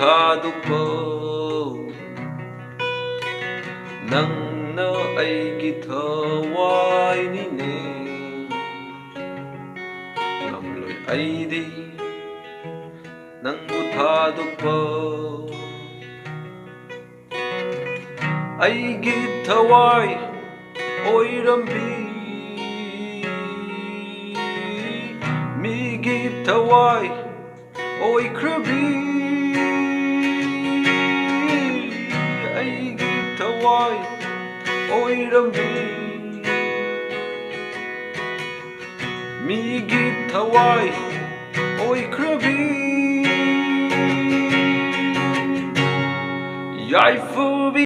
ꯊꯥꯗꯣꯛꯄ ꯅꯪꯅ ꯑꯩꯒꯤ ꯊꯋꯥꯏꯅꯤꯅꯦ ꯉꯝꯂꯣꯏ ꯑꯩꯗꯤ ꯅꯪꯕꯨ ꯊꯥꯗꯣꯛꯄ ꯑꯩꯒꯤ ꯊꯋꯥꯏ ꯑꯣꯏꯔꯝꯕꯤ ꯃꯤꯒꯤ ꯊꯋꯥꯏ ꯑꯣꯏꯈ꯭ꯔꯕꯤ ꯑꯩꯒꯤ ꯊꯋꯥꯏ ꯑꯣꯏꯔꯝꯕꯤ ꯃꯤꯒꯤ ꯊꯋꯥꯏ ꯑꯣꯏꯈ꯭ꯔꯕꯤ ꯌꯥꯏꯐꯕꯤ